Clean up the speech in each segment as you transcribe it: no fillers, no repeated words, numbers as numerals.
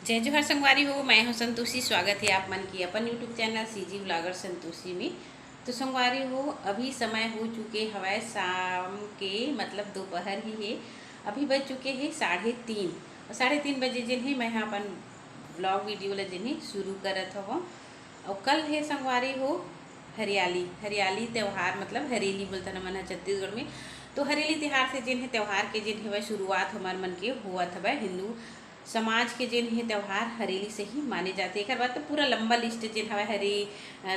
जय जोहर संगवारी हो। मैं हूं संतोषी। स्वागत है आप मन की अपन YouTube channel CG blogger Santoshi में। तो संगवारी हो, अभी समय हो चुके हवाए शाम के, मतलब दोपहर ही है। अभी बज चुके हैं 3:30 और 3:30 बजे जिन्हें मैं यहाँ अपन ब्लॉग वीडियो ला जिन्हें शुरू करत हूँ। और कल है संगवारी हो हरियाली त्यौहार, मतलब हरेली बोलता न मन छत्तीसगढ़ में। तो हरेली त्यौहार से जिन्हें त्यौहार के जिन है शुरुआत हमार मन के हुआ था। हिंदू समाज के जिन है त्यौहार हरेली से ही माने जाते। एक बात तो पूरा लंबा लिस्ट जिन हवा हरे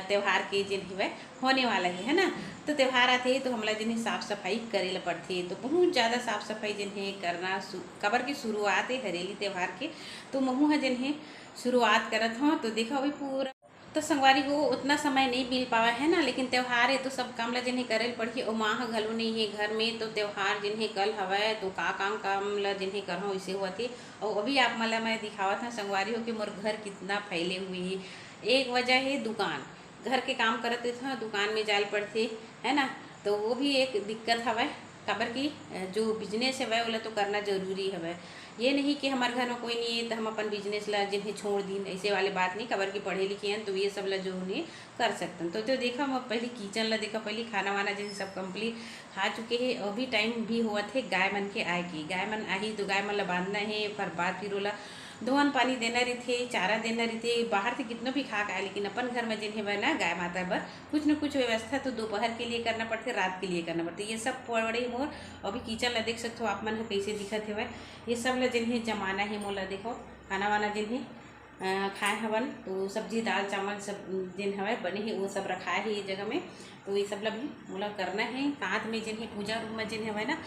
त्यौहार के जिन है होने वाला है ना। तो त्यौहार आते हैं तो हमला जिन्हें साफ सफाई करे ला पड़ती है। तो बहुत ज़्यादा साफ सफाई जिन्हें करना कबर की शुरुआत है हरेली त्यौहार के। तो महू है जिन्हें शुरुआत करत हूँ। तो देखा अभी पूरा तो संगवारी हो उतना समय नहीं मिल पावा है ना, लेकिन त्यौहार है तो सब काम ला जिन्हें करे पड़ही। और माँ घलो नहीं है घर में, तो त्यौहार जिन्हें कल हवै तो का काम ला जिन्हें करहूँ वैसे हुआ थे। और अभी आप मला मैं दिखावा था संगवारी हो कि मोर घर कितना फैले हुए है। एक वजह है दुकान, घर के काम करते था दुकान में जाल पड़ते है ना। तो वो भी एक दिक्कत हवै। काबर की जो बिजनेस है वह तो करना जरूरी है। ये नहीं कि हमारे घर में कोई नहीं है तो हम अपन बिजनेस ला जिन्हें छोड़ दी, ऐसे वाले बात नहीं। खबर की पढ़े लिखे हैं तो ये सब ला जो उन्हें कर सकते हैं। तो देखा मैं पहले किचन ला देखा, पहले खाना वाना जैसे सब कंप्लीट खा चुके हैं। अभी टाइम भी हुआ थे गाय मन के आए की। गाय मन आई तो गाय मन ला बांधना है, पर बाद फिर ओला धोवन पानी देना रहते, चारा देना रहते। बाहर से कितना भी खा खाए, लेकिन अपन घर में जिन्हें बना गाय माता बर कुछ न कुछ व्यवस्था तो दोपहर के लिए करना पड़ते, रात के लिए करना पड़ते। ये सब पड़े मोर अभी किचन ला देख सकते हो आप मन कैसे दिखत है। ये सब ला जिन्हें जमाना है मोला देखो खाना वाना जिन्हें खाए हवन। तो सब्जी दाल चावल सब जिन हवे बने ही वो सब रखाए है ये जगह में। तो ये सब ला भी मोला करना है। साथ में जिन्हें पूजा रूम में जिन हवे ना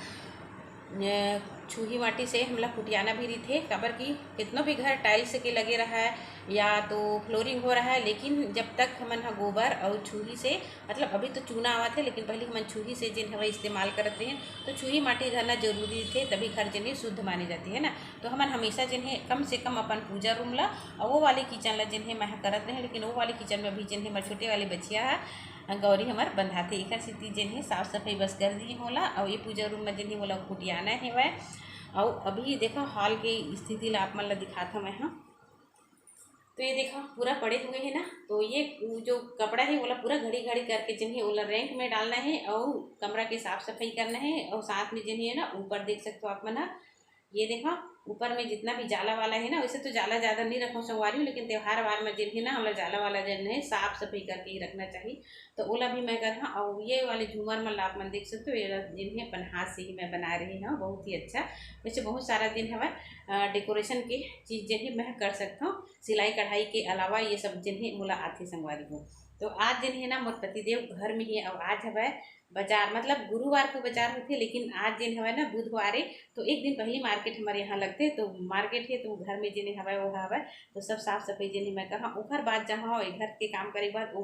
छूही माटी से हमला कुटियाना भी रही थे। काबर की कितना भी घर टाइल्स के लगे रहा है या तो फ्लोरिंग हो रहा है, लेकिन जब तक हमन हा गोबर और छूही से, मतलब अभी तो चूना आवा थे लेकिन पहले हमन छूही से जिन हवा इस्तेमाल करते हैं। तो छूही माटी घरना जरूरी थे, तभी घर जिन्हें शुद्ध मानी जाती है ना। तो हमन हमेशा जिन्हें कम से कम अपन पूजा रूम ला और वो वाले किचन ला जिन्हें मैं करत रहे। लेकिन वो वाले किचन में भी जिन्हें मैं छोटे वाले बचिया है गौरी हमार बंधाते एक स्थिति जिन्हें साफ सफाई बस कर दी होला। और ये पूजा रूम में जिन्हें बोला कुटियाना है वह। और अभी देखो हॉल की स्थिति ला आप मन ला दिखाता मैं। हाँ, तो ये देखो पूरा पड़े हुए है ना। तो ये जो कपड़ा है वो पूरा घड़ी घड़ी करके जिन्हें वो रैंक में डालना है और कमरा की साफ सफाई करना है। और साथ में जिन्हें है ना ऊपर देख सकते हो आप मन, ये देखो ऊपर में जितना भी जाला वाला है ना, वैसे तो जाला ज़्यादा नहीं रखो संगवारी हूँ, लेकिन त्यौहार वार में जिन्हें ना हमारा जाला वाला जन है साफ सफाई करके ही रखना चाहिए। तो ओला भी मैं कर। हाँ, और ये वाले झूमर मन आप मन देख सकते हो, ये जिन्हें अपन हाथ से ही मैं बना रही हूँ, बहुत ही अच्छा। वैसे बहुत सारा दिन हमारे डेकोरेशन की चीज़ जिन्हें मैं कर सकता हूँ, सिलाई कढ़ाई के अलावा ये सब जिन्हें मोला आती संगवारी हूँ। तो आज जिन्हें ना मोर पतिदेव घर में ही। और आज है बाजार, मतलब गुरुवार को बाजार होते, लेकिन आज दिन हवा ना बुधवार है। तो एक दिन पहले मार्केट हमारे यहाँ लगते, तो मार्केट है तो घर में जिन्हें हवा वो हवा। तो सब साफ सफाई जिन्हें मैं कहा ओखर बाद जहाँ घर के काम करे बाद वो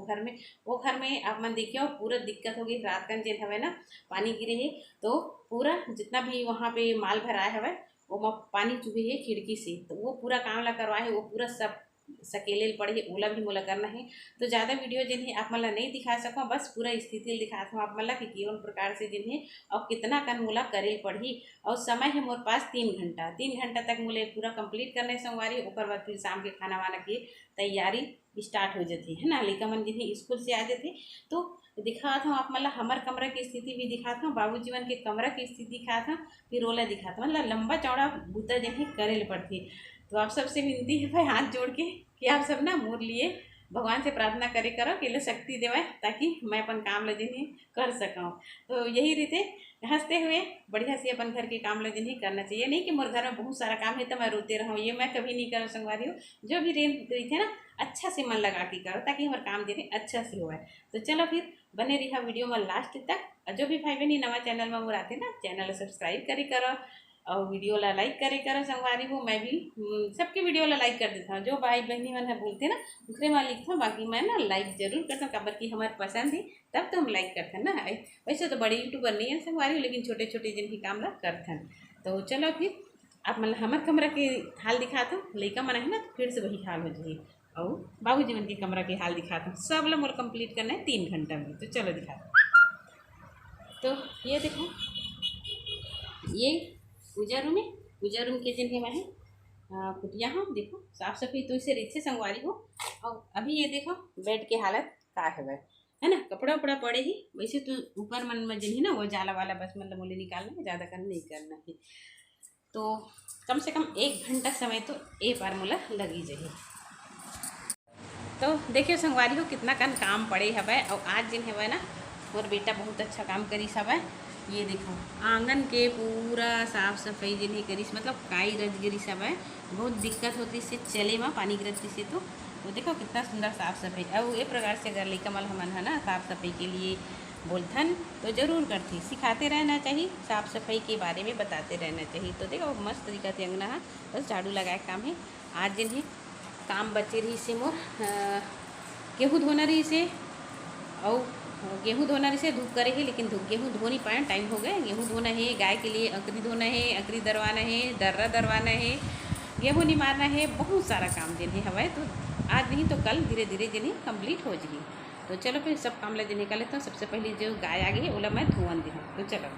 घर में आप मन देखियो पूरा दिक्कत होगी। रात का जिन हवा ना पानी गिरे है, तो पूरा जितना भी वहाँ पे माल भराए हवा वो पानी चुहे है खिड़की से। तो वो पूरा काम ला करवाए है, वो पूरा सब सकेले पड़े ओला भी मोला करना है। तो ज़्यादा वीडियो जिन्हें आप मला नहीं दिखा सको, बस पूरा स्थिति दिखाता हूँ आप मला कि कौन प्रकार से जिन्हें और कितना कन मोला करे पड़ी। और समय है मोर पास 3 घंटा तक मोले पूरा कंप्लीट करने संगवारी। ऊपर बाद फिर शाम के खाना वाना की तैयारी स्टार्ट हो जाती है ना। लड़का मन जिन्हें स्कूल से आ जाते। तो दिखाता हूँ आप मतलब हमारे कमरा की स्थिति भी दिखाता हूँ, बाबू जीवन के कमरा की स्थिति दिखाता हूँ, फिर ओला दिखाता हूँ। मतलब लंबा चौड़ा बूता जिन्हें करे पड़ती। तो आप सबसे विनती है भाई हाथ जोड़ के कि आप सब ना मोर लिए भगवान से प्रार्थना करे करो कि ले शक्ति देवे, ताकि मैं अपन काम ला जिन्हें कर सकूँ। तो यही रीते हंसते हुए बढ़िया से अपन घर के काम ला जिन्हें करना चाहिए। नहीं कि मोर घर में बहुत सारा काम है तो मैं रोते रहूँ, ये मैं कभी नहीं करूँ संगवारी हूँ। जो भी रही थे ना अच्छा से मन लगा के करो, ताकि हमारा काम जिन्हें अच्छा से हुआ। तो चलो फिर बने रहा वीडियो में लास्ट तक। और जो भी भाई बहनी नवा चैनल में मोर आते ना, चैनल सब्सक्राइब करे करो और वीडियो ला लाइक करे करो संगवारी हूँ। मैं भी सबके वीडियो ला लाइक कर देता हूँ। जो भाई बहनी मन है बोलते ना दूसरे में लिखता हूँ, बाकी मैं ना लाइक जरूर करता हूँ। काबर की हमारे पसंद है तब तो हम लाइक करते हैं ना। वैसे तो बड़े यूट्यूबर नहीं है संगवारी हूँ, लेकिन छोटे छोटे जिनकी काम ला करते हैं। तो चलो फिर आप मतलब हमारे कमरा के हाल दिखाता हूँ। लड़का मन है ना तो फिर से वही हाल हो जाए। और बाबू जीवन के कमरा के हाल दिखाता हूँ। सब लोग मोर कंप्लीट करना है 3 घंटा में। तो चलो दिखाता हूँ। तो ये देखो ये पूजा रूम है। पूजा रूम के जिन्हें मैं है कुटिया हो देखो साफ सफाई तो इसे रीत से संगवारी हो। और अभी ये देखो बेड की हालत का है ना, कपड़ा उपड़ा पड़े ही वैसे तो ऊपर मन में जिन है ना वो जाला वाला बस मतलब मोले निकालना है, ज़्यादा करना नहीं करना है। तो कम से कम 1 घंटा समय तो ए बार मोला लगी जाए। तो देखिए संगवारी हो कितना कन काम पड़े हवै। और आज जिन हवै ना मोर बेटा बहुत अच्छा काम करीस हवै। ये देखो आंगन के पूरा साफ सफाई जिन्हें करीस मतलब काई रज गिरीस हवै। बहुत दिक्कत होती से चले में पानी गिरती से तो देखो कितना सुंदर साफ सफाई। और ये प्रकार से अगर लइका मन हमन है ना साफ सफाई के लिए बोलथन तो जरूर करती, सिखाते रहना चाहिए, साफ सफाई के बारे में बताते रहना चाहिए। तो देखो मस्त तरीका से अंगना है, बस झाड़ू लगाए काम है। आज जिन्हें काम बचे रही से मोर गेहूँ धोना रही से और गेहूँ धोना रही से धूप करे है, लेकिन गेहूँ धो नहीं पाए, टाइम हो गए। गेहूँ धोना है, गाय के लिए अकरी धोना है, अकरी दरवाना है, दर्रा दरवाना है, गेहूँ नहीं मारना है, बहुत सारा काम जिन्हें हवाए। तो आज नहीं तो कल धीरे धीरे जिन्हें कंप्लीट हो जाएगी। तो चलो फिर सब काम ला जिन्हें कर लेता हूँ। सबसे पहले जो गाय आ गई ओला मैं धुवन दी हूँ। तो चलो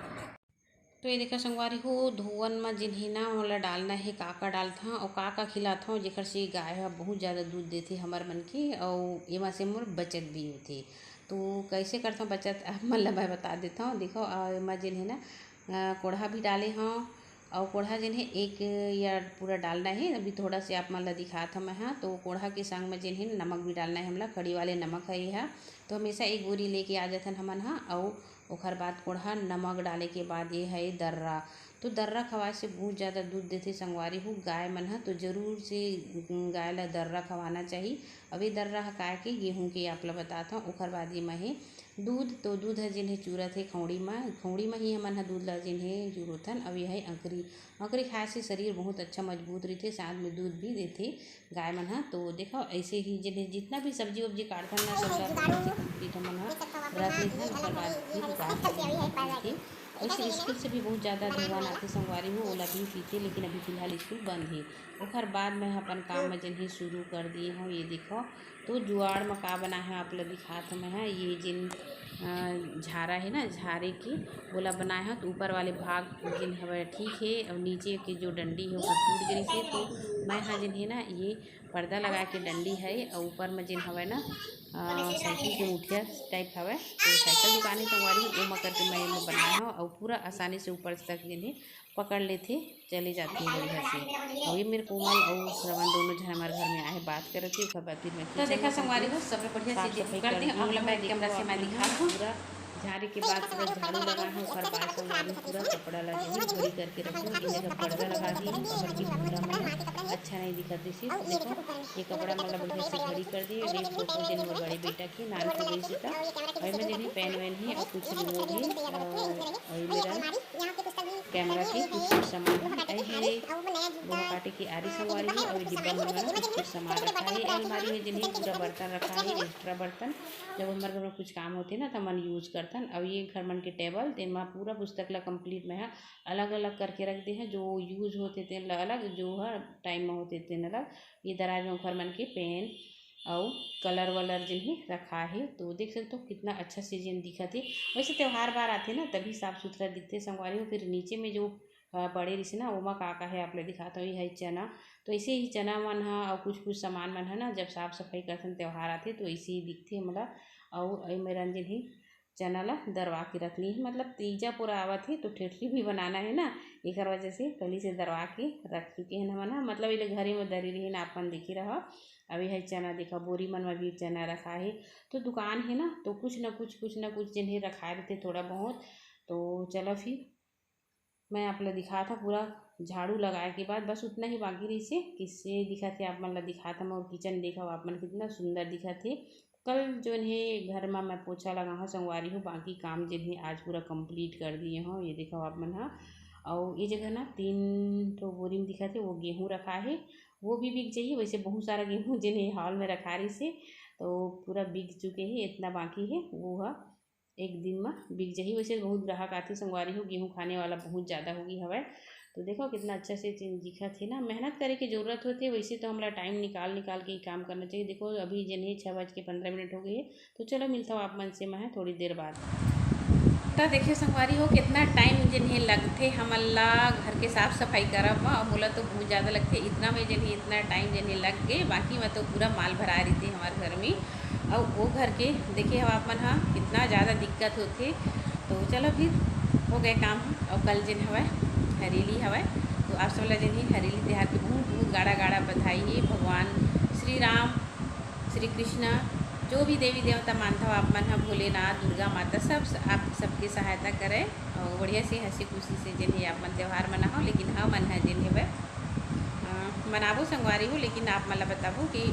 तो ये देखा संगवारी हो धुवन में जिन्हें ना ओला डालना है, काका डालता और काका खिलाता हूँ जेकर से गाय है बहुत ज़्यादा दूध देती हमार मन की और एमा से मोर बचत भी होती। तो कैसे करता हूँ बचत मतलब मैं बता देता हूँ। देखो एमा जिन्हें ना कोढ़ा भी डाले हाँ और कोढ़ा जिन्हें एक या पूरा डालना है। अभी थोड़ा से आप मतलब दिखाता मैं हाँ। तो कोढ़ा के संग में जिन्हें नमक भी डालना है, हमला खड़ी वाले नमक है यह। तो हमेशा एक बोरी लेके आ जाथन हमन हाँ। और ओखर बाद कोढ़ा नमक डाले के बाद ये है दर्रा। तो दर्रा खवाए से बहुत ज़्यादा दूध देते संगवारी हो गाय मन है। तो जरूर से गाय ला दर्रा खवाना चाहिए। अभी दर्रा हकाय के गेहूँ के आप ला बताता हूँ। ओखर बाद ये महे दूध, तो दूध है जिन्हें चूरत है खौड़ी में ही हमन है दूध ला जिन्हें चूरोथन। अब यह है अंकरी, अंकरी खाए से शरीर बहुत अच्छा मजबूत रहते, साथ में दूध भी देते गाय मन है। तो देखो ऐसे ही जिन्हें जितना भी सब्जी वब्जी काटथन ना सब कंप्लीट हमन रख लेथन। ओकर बाद फिर गाय वैसे स्कूल से भी बहुत ज़्यादा धुआं आते संगवारी हो ओला भी पीते, लेकिन अभी फिलहाल स्कूल बंद है। ओखर बाद मैं अपन काम में जिन्हें शुरू कर दिए हूँ। ये देखो तो जुआड़ में का बना है आप लोग दिखात मैं है। ये जिन झारा है ना झारे की बोला बनाया है। तो ऊपर वाले भाग जिन हवा ठीक है और नीचे की जो डंडी है वो टूट गई से। तो मैं हाँ जिन्हें ना ये पर्दा लगा के डंडी है और ऊपर में जिन हवा ना साइकिल के मुठिया टाइप हवा। तो साइकिल दुकान संगवारी वो करके मैं बनाया हूँ और पूरा आसानी से ऊपर तक जिन्हें पकड़ लेते चले जाती है बढ़िया से। और ये मेरे कोमल और श्रवण दोनों जन हमारे घर में आए बात कर रहे थे। खबर फिर मैं तो देखा संगवारी हो सब बढ़िया से करते हैं। अब मैं कैमरा से मैं दिखा हूँ पूरा झाड़ी के बाद पूरा झाड़ू लगा है। और बाद संगवारी पूरा कपड़ा लगा घड़ी करके रखो। इन्हें जब पर्दा लगा दी और की पूरा मैं अच्छा नहीं दिखा थी। देखो ये कपड़ा मतलब बढ़िया से घड़ी कर दी। एक फोटो जिन मोर बड़े बेटा की नान को गई सीता और मैं जिन्हें पेन वैन है और कुछ रिमोट है और मेरा कैमरा की कुछ सामान है। वह काटे की आरी संगवारी है और डिब्बा मंगाना कुछ सामान रखा है। अलमारी में जिन्हें पूरा बर्तन रखा है, एक्स्ट्रा बर्तन जब हमारे घर में कुछ काम होते ना तो मन यूज करतन। अब ये घर मन के टेबल तेन में पूरा पुस्तक ला कंप्लीट में है अलग अलग करके रख दे हैं। जो यूज होते थे अलग, जो है टाइम में होते थे अलग। ये दराज में घर मन के पेन और कलर वलर जिन्हें रखा है। तो देख सकते हो कितना अच्छा से जिन दिखा थे। वैसे त्यौहार बार आते ना तभी साफ सुथरा दिखते संगवारी हो। फिर नीचे में जो पड़े रही ना ओमा का है आप लोग दिखाता हूँ। ये है चना, तो ऐसे ही चना मन है और कुछ कुछ सामान मन है ना जब साफ सफाई करते त्यौहार आते तो ऐसे ही दिखते मतलब। और मेरा जिन्हें चना ला दरवा के रखनी है, मतलब तीजा पूरा आवत है तो ठेठरी भी बनाना है ना, एक वजह से पहले से दरवा के रख चुके हैं ना। मतलब ये घरे में दरी रही ना अपन दिखी रहा। अभी है चना देखा बोरी मन में भी चना रखा है। तो दुकान है ना तो कुछ ना कुछ जिन्हें रखा रहते थोड़ा बहुत। तो चलो फिर मैं आप लोग दिखा था पूरा झाड़ू लगाए के बाद बस उतना ही बाकी रही से किससे दिखा थे आप मतलब दिखा था। मैं और किचन देखा आप मन कितना सुंदर दिखा थे। कल जो इन्हें घर में मैं पोछा लगा हूँ संगवारी हूँ, बाकी काम जिन्हें आज पूरा कंप्लीट कर दिए हूँ। ये देखा आप मन हाँ। और ये जगह ना 3 तो बोरी में दिखा थे वो गेहूँ रखा है, वो भी बिक जाइए। वैसे बहुत सारा गेहूँ जिन्हें हॉल में रखा रही से तो पूरा बिक चुके हैं, इतना बाकी है वो है एक दिन में बिक जाही। वैसे बहुत ग्राहक आते संगवारी हो, गेहूँ खाने वाला बहुत ज़्यादा होगी हवा। तो देखो कितना अच्छा से दिखा थे ना। मेहनत करे की ज़रूरत होती है, वैसे तो हमारा टाइम निकाल के ही काम करना चाहिए। देखो अभी जिन्हें 6:15 हो गई है। तो चलो मिलता हूँ आप मन से मैं थोड़ी देर बाद। तो देखिए संगवारी हो कितना टाइम जिन्हें लगते हमला घर के साफ़ सफाई करब और मोला तो बहुत ज़्यादा लगते इतना में जिन्हें इतना टाइम जिन्हें लग गए। बाकी मैं तो पूरा माल भरा रही थी हमारे घर में और वो घर के देखिए हम अपन हाँ कितना ज़्यादा दिक्कत होते। तो चलो फिर हो गए काम और कल जिन हवा हरेली हवा तो आप सब जिन्हें हरेली त्यौहार के बहुत बहुत गाढ़ा गाढ़ा बधाई है। भगवान श्री राम श्री कृष्ण जो भी देवी देवता मानता हो आप मन है भोलेनाथ दुर्गा माता सब आप सबकी सहायता करें और बढ़िया से हंसी खुशी से जिन्हें आप मन त्यौहार मनाओ। लेकिन हाँ मन है जिन्हें वह मनाबो संगवारी हो लेकिन आप मतलब बताबो कि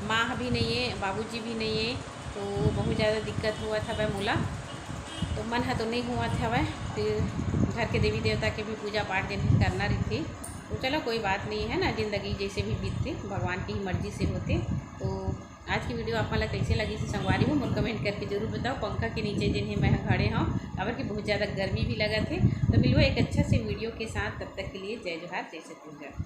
माँ भी नहीं है बाबूजी भी नहीं है तो बहुत ज़्यादा दिक्कत हुआ था वह मोला तो मन है तो नहीं हुआ था वह फिर घर के देवी देवता के भी पूजा पाठ जिन्हें करना रही थी। तो चलो कोई बात नहीं है ना ज़िंदगी जैसे भी बीतते भगवान की ही मर्जी से होते। तो आज की वीडियो आप मतलब कैसे लगी से संगवारी हूँ मुझे कमेंट करके जरूर बताओ। पंखा के नीचे जिन्हें मैं खड़े हूँ अगर कि बहुत ज़्यादा गर्मी भी लगा थे। तो मिलो एक अच्छा से वीडियो के साथ तब तक के लिए जय जोहार जय छत्तीसगढ़।